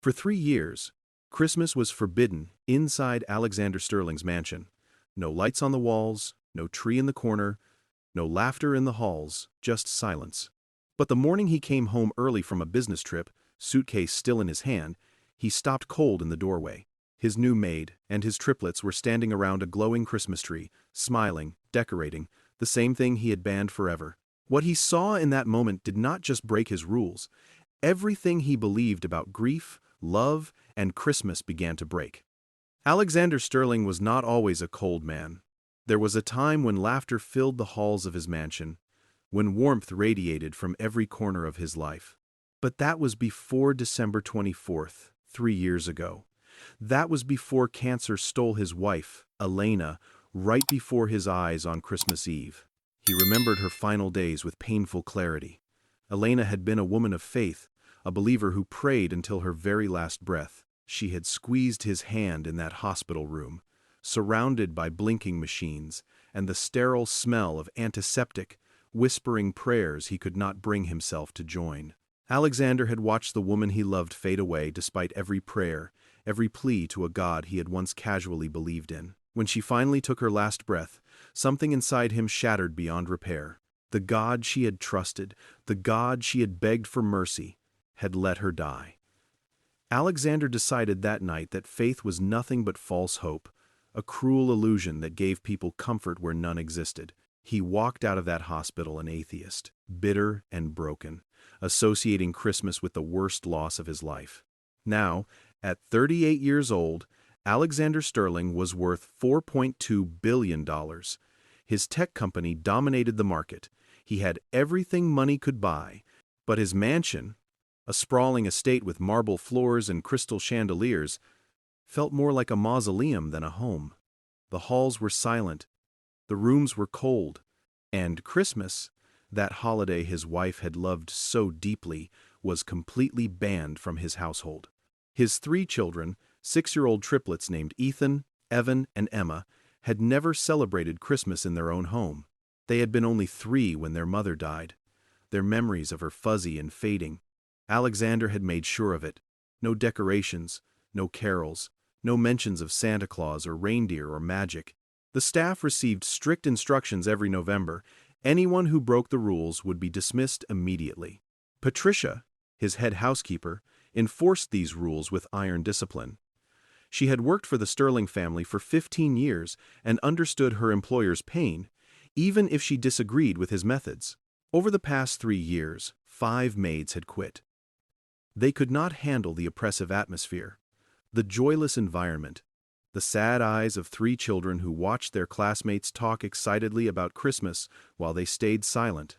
For 3 years, Christmas was forbidden inside Alexander Sterling's mansion. No lights on the walls, no tree in the corner, no laughter in the halls, just silence. But the morning he came home early from a business trip, suitcase still in his hand, he stopped cold in the doorway. His new maid and his triplets were standing around a glowing Christmas tree, smiling, decorating, the same thing he had banned forever. What he saw in that moment did not just break his rules. Everything he believed about grief, love, and Christmas began to break. Alexander Sterling was not always a cold man. There was a time when laughter filled the halls of his mansion, when warmth radiated from every corner of his life. But that was before December 24th, 3 years ago. That was before cancer stole his wife, Elena, right before his eyes on Christmas Eve. He remembered her final days with painful clarity. Elena had been a woman of faith, a believer who prayed until her very last breath. She had squeezed his hand in that hospital room, surrounded by blinking machines and the sterile smell of antiseptic, whispering prayers he could not bring himself to join. Alexander had watched the woman he loved fade away despite every prayer, every plea to a God he had once casually believed in. When she finally took her last breath, something inside him shattered beyond repair. The God she had trusted, the God she had begged for mercy, had let her die. Alexander decided that night that faith was nothing but false hope, a cruel illusion that gave people comfort where none existed. He walked out of that hospital an atheist, bitter and broken, associating Christmas with the worst loss of his life. Now, at 38 years old, Alexander Sterling was worth $4.2 billion. His tech company dominated the market. He had everything money could buy, but his mansion, a sprawling estate with marble floors and crystal chandeliers, felt more like a mausoleum than a home. The halls were silent, the rooms were cold, and Christmas, that holiday his wife had loved so deeply, was completely banned from his household. His 3 children, 6-year-old triplets named Ethan, Evan, and Emma, had never celebrated Christmas in their own home. They had been only 3 when their mother died, their memories of her fuzzy and fading. Alexander had made sure of it. No decorations, no carols, no mentions of Santa Claus or reindeer or magic. The staff received strict instructions every November. Anyone who broke the rules would be dismissed immediately. Patricia, his head housekeeper, enforced these rules with iron discipline. She had worked for the Sterling family for 15 years and understood her employer's pain, even if she disagreed with his methods. Over the past 3 years, 5 maids had quit. They could not handle the oppressive atmosphere, the joyless environment, the sad eyes of 3 children who watched their classmates talk excitedly about Christmas while they stayed silent.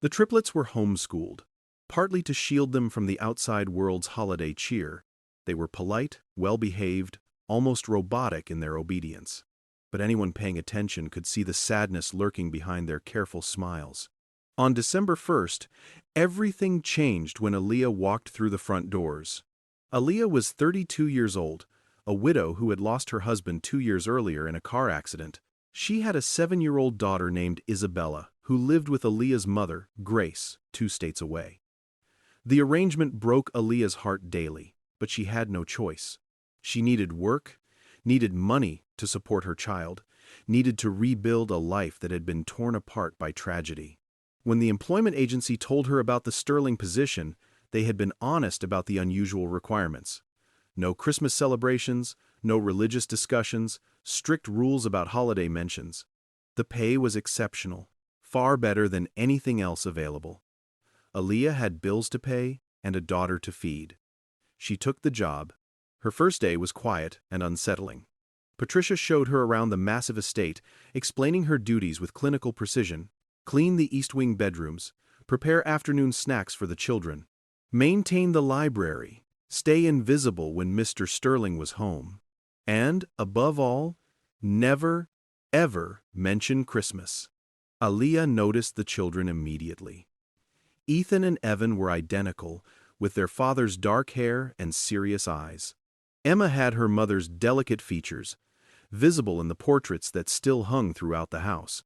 The triplets were homeschooled, partly to shield them from the outside world's holiday cheer. They were polite, well-behaved, almost robotic in their obedience. But anyone paying attention could see the sadness lurking behind their careful smiles. On December 1st, everything changed when Aaliyah walked through the front doors. Aaliyah was 32 years old, a widow who had lost her husband 2 years earlier in a car accident. She had a 7-year-old daughter named Isabella, who lived with Aaliyah's mother, Grace, 2 states away. The arrangement broke Aaliyah's heart daily, but she had no choice. She needed work, needed money to support her child, needed to rebuild a life that had been torn apart by tragedy. When the employment agency told her about the Sterling position, they had been honest about the unusual requirements. No Christmas celebrations, no religious discussions, strict rules about holiday mentions. The pay was exceptional, far better than anything else available. Aaliyah had bills to pay and a daughter to feed. She took the job. Her first day was quiet and unsettling. Patricia showed her around the massive estate, explaining her duties with clinical precision. Clean the East Wing bedrooms, prepare afternoon snacks for the children, maintain the library, stay invisible when Mr. Sterling was home, and, above all, never, ever mention Christmas. Aaliyah noticed the children immediately. Ethan and Evan were identical, with their father's dark hair and serious eyes. Emma had her mother's delicate features, visible in the portraits that still hung throughout the house.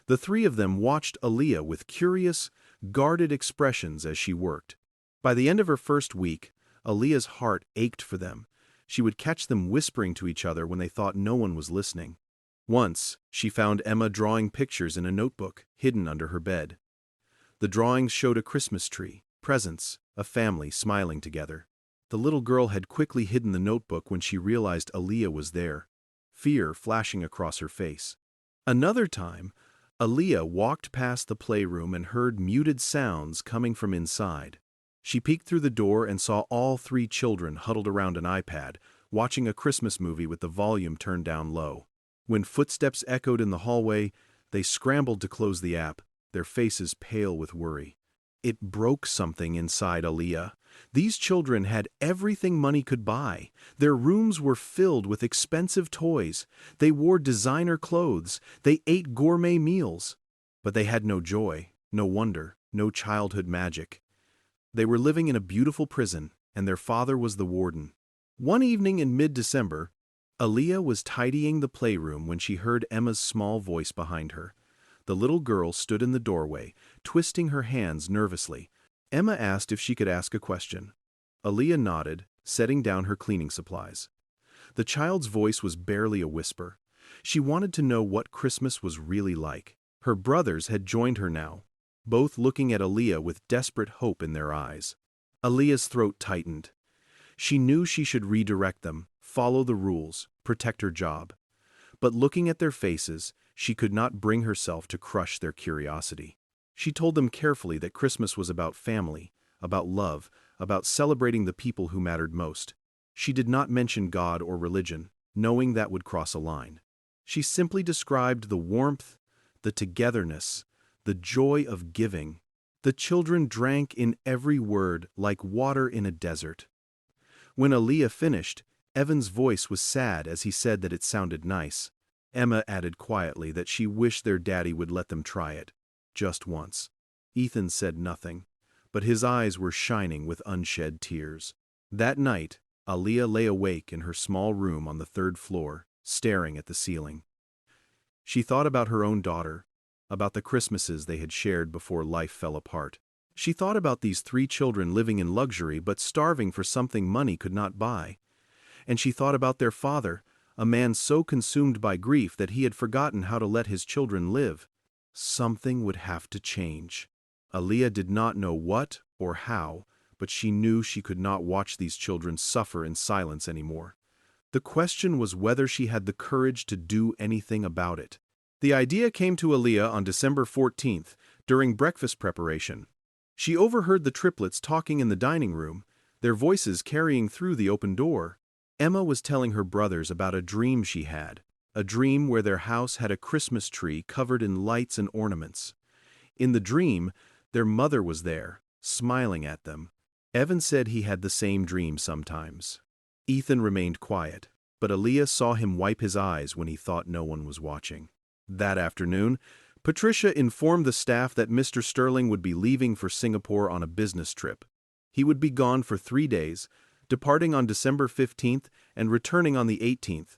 The 3 of them watched Aaliyah with curious, guarded expressions as she worked. By the end of her first week, Aaliyah's heart ached for them. She would catch them whispering to each other when they thought no one was listening. Once, she found Emma drawing pictures in a notebook, hidden under her bed. The drawings showed a Christmas tree, presents, a family smiling together. The little girl had quickly hidden the notebook when she realized Aaliyah was there, fear flashing across her face. Another time, Aaliyah walked past the playroom and heard muted sounds coming from inside. She peeked through the door and saw all 3 children huddled around an iPad, watching a Christmas movie with the volume turned down low. When footsteps echoed in the hallway, they scrambled to close the app, their faces pale with worry. It broke something inside Aaliyah. These children had everything money could buy. Their rooms were filled with expensive toys. They wore designer clothes. They ate gourmet meals. But they had no joy, no wonder, no childhood magic. They were living in a beautiful prison, and their father was the warden. One evening in mid-December, Aaliyah was tidying the playroom when she heard Emma's small voice behind her. The little girl stood in the doorway, twisting her hands nervously. Emma asked if she could ask a question. Aaliyah nodded, setting down her cleaning supplies. The child's voice was barely a whisper. She wanted to know what Christmas was really like. Her brothers had joined her now, both looking at Aaliyah with desperate hope in their eyes. Aaliyah's throat tightened. She knew she should redirect them, follow the rules, protect her job. But looking at their faces, she could not bring herself to crush their curiosity. She told them carefully that Christmas was about family, about love, about celebrating the people who mattered most. She did not mention God or religion, knowing that would cross a line. She simply described the warmth, the togetherness, the joy of giving. The children drank in every word like water in a desert. When Aaliyah finished, Evan's voice was sad as he said that it sounded nice. Emma added quietly that she wished their daddy would let them try it, just once. Ethan said nothing, but his eyes were shining with unshed tears. That night, Aaliyah lay awake in her small room on the 3rd floor, staring at the ceiling. She thought about her own daughter, about the Christmases they had shared before life fell apart. She thought about these 3 children living in luxury but starving for something money could not buy. And she thought about their father, a man so consumed by grief that he had forgotten how to let his children live. Something would have to change. Aaliyah did not know what or how, but she knew she could not watch these children suffer in silence anymore. The question was whether she had the courage to do anything about it. The idea came to Aaliyah on December 14th, during breakfast preparation. She overheard the triplets talking in the dining room, their voices carrying through the open door. Emma was telling her brothers about a dream she had, a dream where their house had a Christmas tree covered in lights and ornaments. In the dream, their mother was there, smiling at them. Evan said he had the same dream sometimes. Ethan remained quiet, but Aaliyah saw him wipe his eyes when he thought no one was watching. That afternoon, Patricia informed the staff that Mr. Sterling would be leaving for Singapore on a business trip. He would be gone for 3 days, departing on December 15th and returning on the 18th.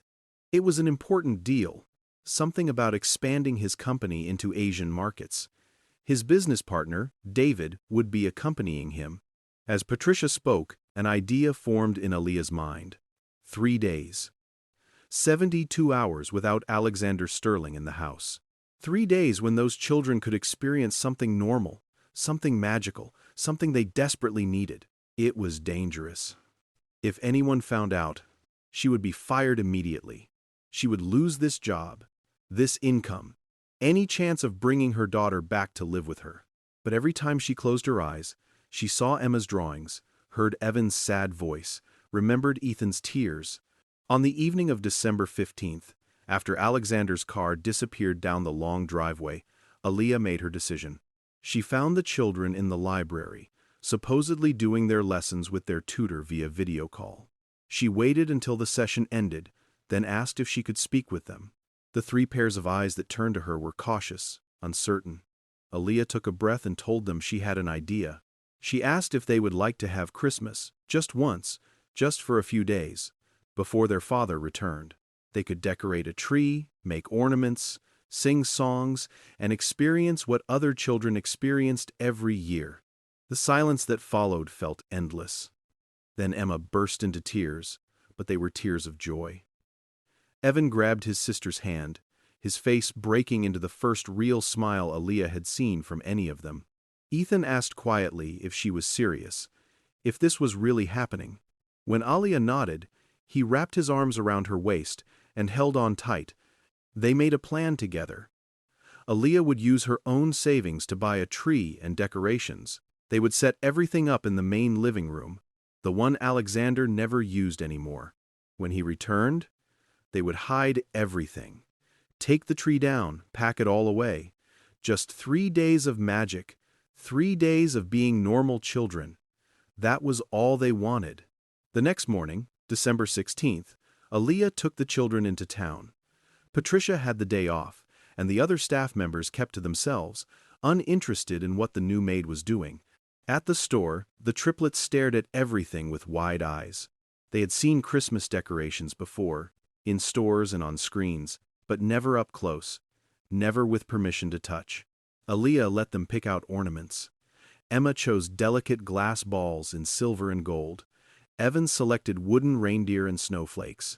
It was an important deal, something about expanding his company into Asian markets. His business partner, David, would be accompanying him. As Patricia spoke, an idea formed in Aaliyah's mind. 3 days. 72 hours without Alexander Sterling in the house. 3 days when those children could experience something normal, something magical, something they desperately needed. It was dangerous. If anyone found out, she would be fired immediately. She would lose this job, this income, any chance of bringing her daughter back to live with her. But every time she closed her eyes, she saw Emma's drawings, heard Evan's sad voice, remembered Ethan's tears. On the evening of December 15th, after Alexander's car disappeared down the long driveway, Aaliyah made her decision. She found the children in the library, supposedly doing their lessons with their tutor via video call. She waited until the session ended, then asked if she could speak with them. The 3 pairs of eyes that turned to her were cautious, uncertain. Aaliyah took a breath and told them she had an idea. She asked if they would like to have Christmas, just once, just for a few days, before their father returned. They could decorate a tree, make ornaments, sing songs, and experience what other children experienced every year. The silence that followed felt endless. Then Emma burst into tears, but they were tears of joy. Evan grabbed his sister's hand, his face breaking into the first real smile Aaliyah had seen from any of them. Ethan asked quietly if she was serious, if this was really happening. When Aaliyah nodded, he wrapped his arms around her waist and held on tight. They made a plan together. Aaliyah would use her own savings to buy a tree and decorations. They would set everything up in the main living room, the one Alexander never used anymore. When he returned, they would hide everything. Take the tree down, pack it all away. Just 3 days of magic, 3 days of being normal children. That was all they wanted. The next morning, December 16th, Aaliyah took the children into town. Patricia had the day off, and the other staff members kept to themselves, uninterested in what the new maid was doing. At the store, the triplets stared at everything with wide eyes. They had seen Christmas decorations before, in stores and on screens, but never up close, never with permission to touch. Aaliyah let them pick out ornaments. Emma chose delicate glass balls in silver and gold. Evan selected wooden reindeer and snowflakes.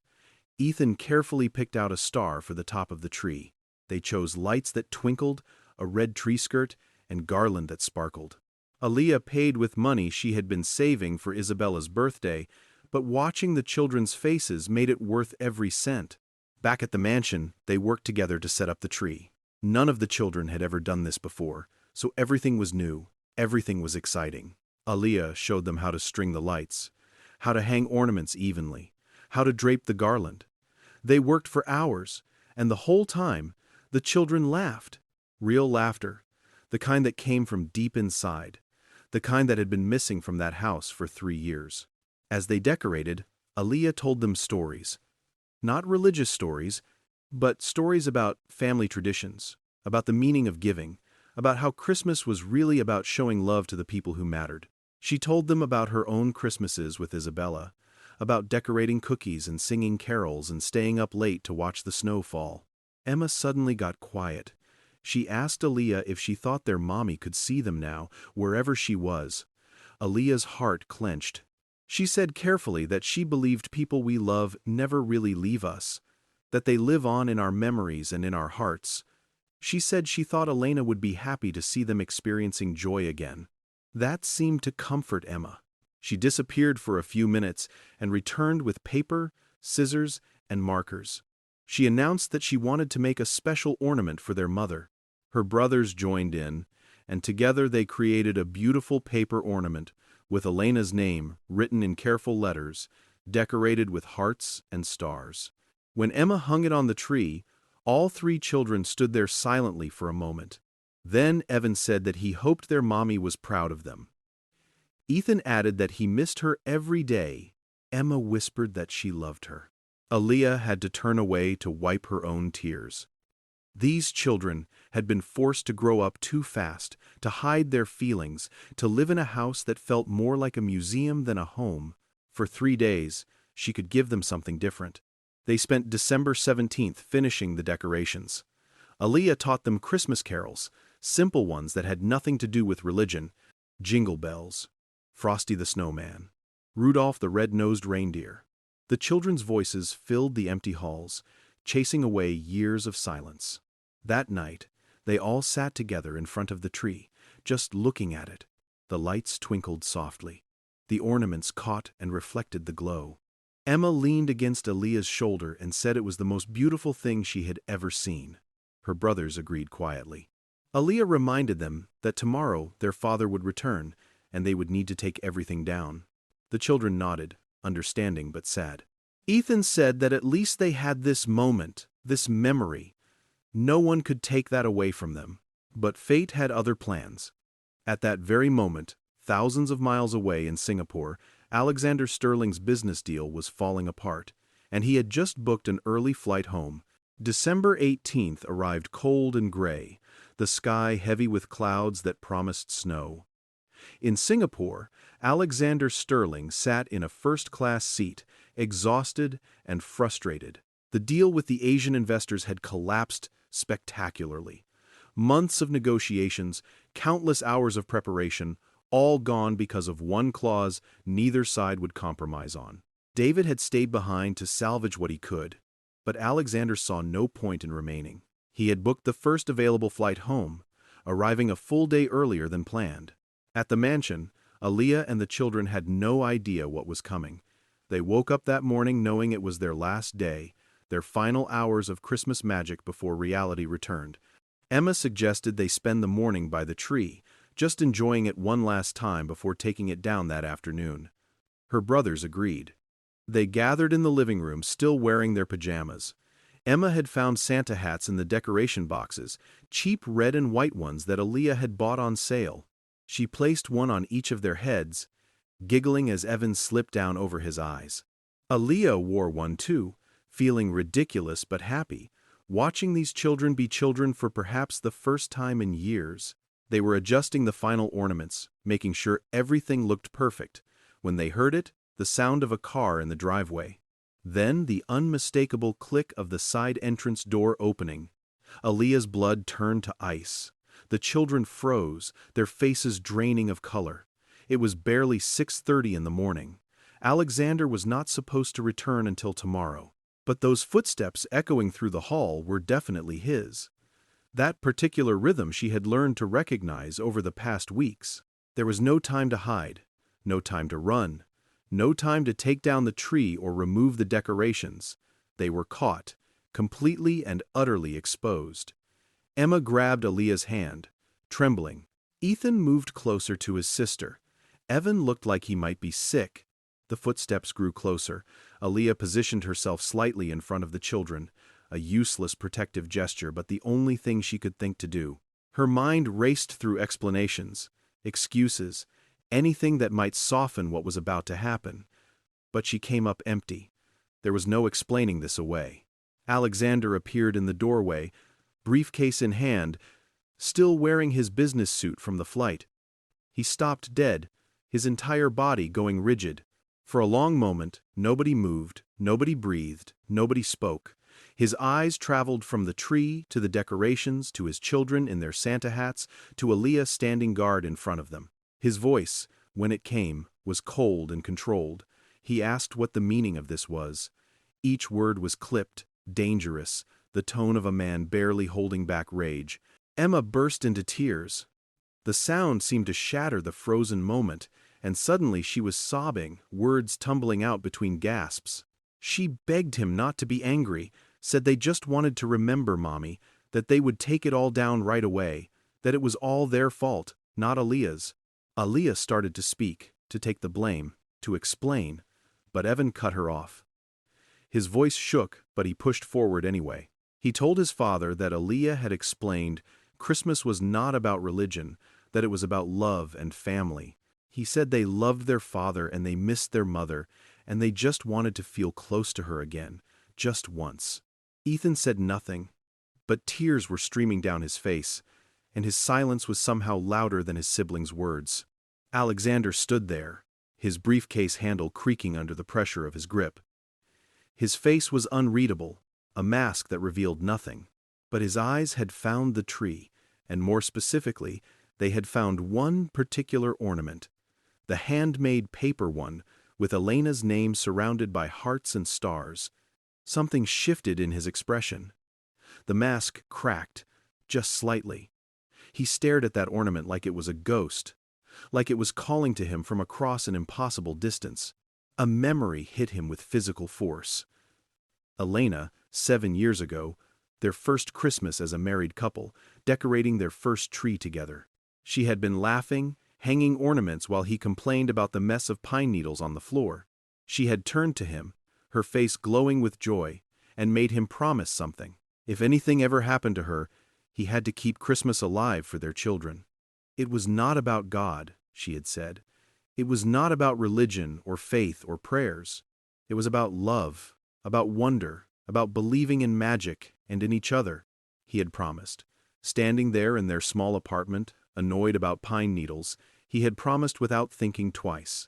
Ethan carefully picked out a star for the top of the tree. They chose lights that twinkled, a red tree skirt, and garland that sparkled. Aaliyah paid with money she had been saving for Isabella's birthday, but watching the children's faces made it worth every cent. Back at the mansion, they worked together to set up the tree. None of the children had ever done this before, so everything was new, everything was exciting. Aaliyah showed them how to string the lights, how to hang ornaments evenly, how to drape the garland. They worked for hours, and the whole time, the children laughed. Real laughter, the kind that came from deep inside, the kind that had been missing from that house for 3 years. As they decorated, Aaliyah told them stories. Not religious stories, but stories about family traditions, about the meaning of giving, about how Christmas was really about showing love to the people who mattered. She told them about her own Christmases with Isabella, about decorating cookies and singing carols and staying up late to watch the snow fall. Emma suddenly got quiet. She asked Aaliyah if she thought their mommy could see them now, wherever she was. Aaliyah's heart clenched. She said carefully that she believed people we love never really leave us, that they live on in our memories and in our hearts. She said she thought Elena would be happy to see them experiencing joy again. That seemed to comfort Emma. She disappeared for a few minutes and returned with paper, scissors, and markers. She announced that she wanted to make a special ornament for their mother. Her brothers joined in, and together they created a beautiful paper ornament with Elena's name written in careful letters, decorated with hearts and stars. When Emma hung it on the tree, all 3 children stood there silently for a moment. Then Evan said that he hoped their mommy was proud of them. Ethan added that he missed her every day. Emma whispered that she loved her. Aaliyah had to turn away to wipe her own tears. These children had been forced to grow up too fast, to hide their feelings, to live in a house that felt more like a museum than a home. For 3 days, she could give them something different. They spent December 17th finishing the decorations. Aaliyah taught them Christmas carols, simple ones that had nothing to do with religion. Jingle bells, Frosty the Snowman, Rudolph the Red-Nosed Reindeer. The children's voices filled the empty halls, chasing away years of silence. That night, they all sat together in front of the tree, just looking at it. The lights twinkled softly. The ornaments caught and reflected the glow. Emma leaned against Aaliyah's shoulder and said it was the most beautiful thing she had ever seen. Her brothers agreed quietly. Aaliyah reminded them that tomorrow their father would return, and they would need to take everything down. The children nodded, understanding but sad. Ethan said that at least they had this moment, this memory. No one could take that away from them. But fate had other plans. At that very moment, thousands of miles away in Singapore, Alexander Sterling's business deal was falling apart, and he had just booked an early flight home. December 18th arrived cold and gray, the sky heavy with clouds that promised snow. In Singapore, Alexander Sterling sat in a first-class seat, exhausted and frustrated. The deal with the Asian investors had collapsed spectacularly. Months of negotiations, countless hours of preparation, all gone because of one clause neither side would compromise on. David had stayed behind to salvage what he could, but Alexander saw no point in remaining. He had booked the first available flight home, arriving a full day earlier than planned. At the mansion, Aaliyah and the children had no idea what was coming. They woke up that morning knowing it was their last day, their final hours of Christmas magic before reality returned. Emma suggested they spend the morning by the tree, just enjoying it one last time before taking it down that afternoon. Her brothers agreed. They gathered in the living room, still wearing their pajamas. Emma had found Santa hats in the decoration boxes, cheap red and white ones that Aaliyah had bought on sale. She placed one on each of their heads, giggling as Evan slipped down over his eyes. Aaliyah wore one too, feeling ridiculous but happy, watching these children be children for perhaps the first time in years. They were adjusting the final ornaments, making sure everything looked perfect, when they heard it, the sound of a car in the driveway. Then the unmistakable click of the side entrance door opening. Aaliyah's blood turned to ice. The children froze, their faces draining of color. It was barely 6:30 in the morning. Alexander was not supposed to return until tomorrow. But those footsteps echoing through the hall were definitely his. That particular rhythm she had learned to recognize over the past weeks. There was no time to hide, no time to run, no time to take down the tree or remove the decorations. They were caught, completely and utterly exposed. Emma grabbed Aaliyah's hand, trembling. Ethan moved closer to his sister. Evan looked like he might be sick. The footsteps grew closer. Aaliyah positioned herself slightly in front of the children, a useless protective gesture, but the only thing she could think to do. Her mind raced through explanations, excuses, anything that might soften what was about to happen. But she came up empty. There was no explaining this away. Alexander appeared in the doorway, briefcase in hand, still wearing his business suit from the flight. He stopped dead, his entire body going rigid. For a long moment, nobody moved, nobody breathed, nobody spoke. His eyes traveled from the tree to the decorations, to his children in their Santa hats, to Aaliyah standing guard in front of them. His voice, when it came, was cold and controlled. He asked what the meaning of this was. Each word was clipped, dangerous, the tone of a man barely holding back rage. Emma burst into tears. The sound seemed to shatter the frozen moment, and suddenly she was sobbing, words tumbling out between gasps. She begged him not to be angry, said they just wanted to remember Mommy, that they would take it all down right away, that it was all their fault, not Aaliyah's. Aaliyah started to speak, to take the blame, to explain, but Evan cut her off. His voice shook, but he pushed forward anyway. He told his father that Aaliyah had explained Christmas was not about religion, that it was about love and family. He said they loved their father and they missed their mother, and they just wanted to feel close to her again, just once. Ethan said nothing, but tears were streaming down his face, and his silence was somehow louder than his siblings' words. Alexander stood there, his briefcase handle creaking under the pressure of his grip. His face was unreadable, a mask that revealed nothing, but his eyes had found the tree, and more specifically, they had found one particular ornament, the handmade paper one, with Elena's name surrounded by hearts and stars. Something shifted in his expression. The mask cracked, just slightly. He stared at that ornament like it was a ghost, like it was calling to him from across an impossible distance. A memory hit him with physical force. Elena, 7 years ago, their first Christmas as a married couple, decorating their first tree together. She had been laughing, hanging ornaments while he complained about the mess of pine needles on the floor. She had turned to him, her face glowing with joy, and made him promise something. If anything ever happened to her, he had to keep Christmas alive for their children. It was not about God, she had said. It was not about religion or faith or prayers. It was about love, about wonder, about believing in magic and in each other, he had promised. Standing there in their small apartment, annoyed about pine needles, he had promised without thinking twice.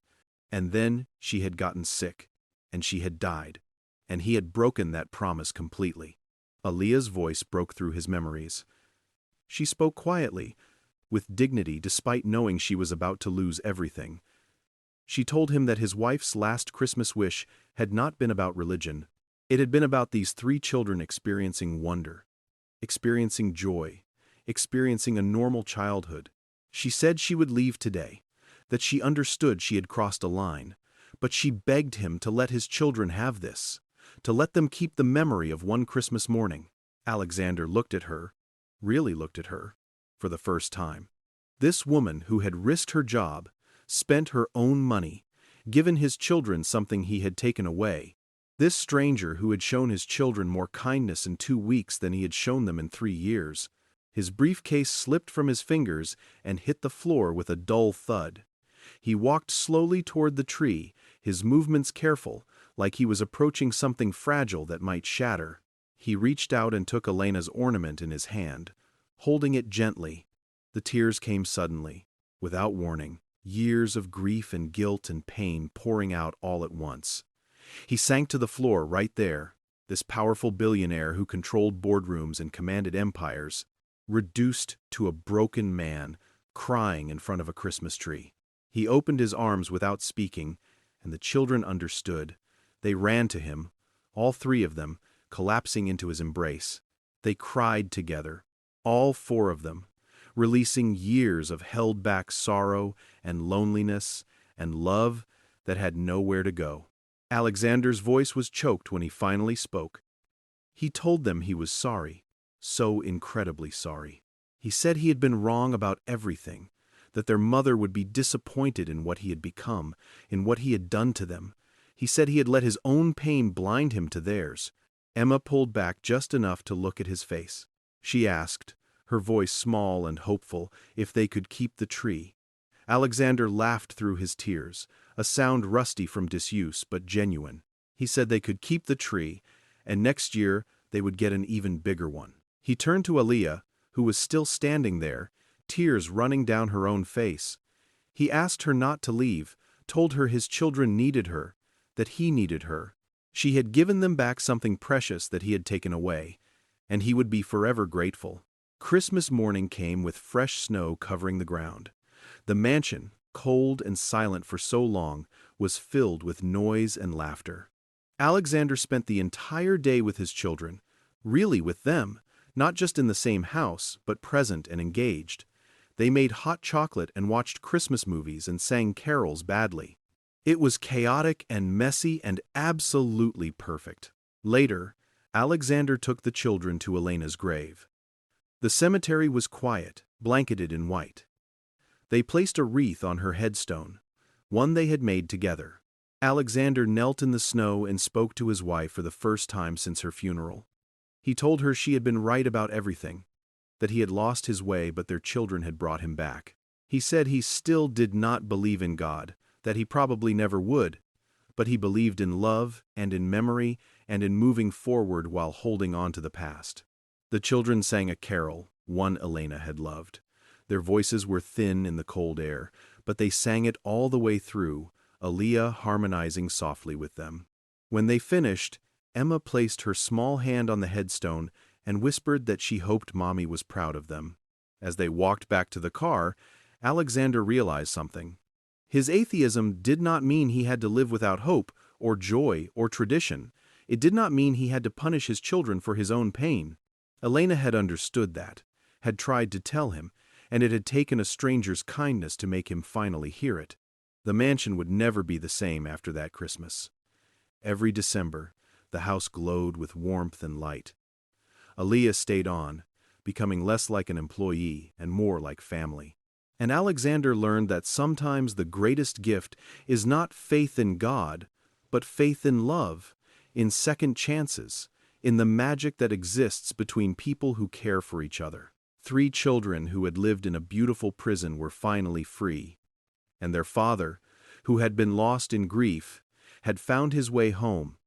And then she had gotten sick, and she had died, and he had broken that promise completely. Aaliyah's voice broke through his memories. She spoke quietly, with dignity despite knowing she was about to lose everything. She told him that his wife's last Christmas wish had not been about religion. It had been about these 3 children experiencing wonder, experiencing joy, experiencing a normal childhood. She said she would leave today, that she understood she had crossed a line, but she begged him to let his children have this, to let them keep the memory of one Christmas morning. Alexander looked at her, really looked at her, for the first time. This woman who had risked her job, spent her own money, given his children something he had taken away. This stranger who had shown his children more kindness in 2 weeks than he had shown them in 3 years. His briefcase slipped from his fingers and hit the floor with a dull thud. He walked slowly toward the tree, his movements careful, like he was approaching something fragile that might shatter. He reached out and took Elena's ornament in his hand, holding it gently. The tears came suddenly, without warning, years of grief and guilt and pain pouring out all at once. He sank to the floor right there, this powerful billionaire who controlled boardrooms and commanded empires, reduced to a broken man, crying in front of a Christmas tree. He opened his arms without speaking, and the children understood. They ran to him, all 3 of them, collapsing into his embrace. They cried together, all 4 of them, releasing years of held-back sorrow and loneliness and love that had nowhere to go. Alexander's voice was choked when he finally spoke. He told them he was sorry, so incredibly sorry. He said he had been wrong about everything, that their mother would be disappointed in what he had become, in what he had done to them. He said he had let his own pain blind him to theirs. Emma pulled back just enough to look at his face. She asked, her voice small and hopeful, if they could keep the tree. Alexander laughed through his tears, a sound rusty from disuse but genuine. He said they could keep the tree, and next year they would get an even bigger one. He turned to Aaliyah, who was still standing there, tears running down her own face. He asked her not to leave, told her his children needed her, that he needed her. She had given them back something precious that he had taken away, and he would be forever grateful. Christmas morning came with fresh snow covering the ground. The mansion, cold and silent for so long, was filled with noise and laughter. Alexander spent the entire day with his children, really with them, not just in the same house, but present and engaged. They made hot chocolate and watched Christmas movies and sang carols badly. It was chaotic and messy and absolutely perfect. Later, Alexander took the children to Elena's grave. The cemetery was quiet, blanketed in white. They placed a wreath on her headstone, one they had made together. Alexander knelt in the snow and spoke to his wife for the first time since her funeral. He told her she had been right about everything, that he had lost his way but their children had brought him back. He said he still did not believe in God, that he probably never would, but he believed in love and in memory and in moving forward while holding on to the past. The children sang a carol, one Elena had loved. Their voices were thin in the cold air, but they sang it all the way through, Aaliyah harmonizing softly with them. When they finished, Emma placed her small hand on the headstone and whispered that she hoped Mommy was proud of them. As they walked back to the car, Alexander realized something. His atheism did not mean he had to live without hope, or joy, or tradition. It did not mean he had to punish his children for his own pain. Elena had understood that, had tried to tell him, and it had taken a stranger's kindness to make him finally hear it. The mansion would never be the same after that Christmas. Every December, the house glowed with warmth and light. Aaliyah stayed on, becoming less like an employee and more like family. And Alexander learned that sometimes the greatest gift is not faith in God, but faith in love, in second chances, in the magic that exists between people who care for each other. 3 children who had lived in a beautiful prison were finally free, and their father, who had been lost in grief, had found his way home,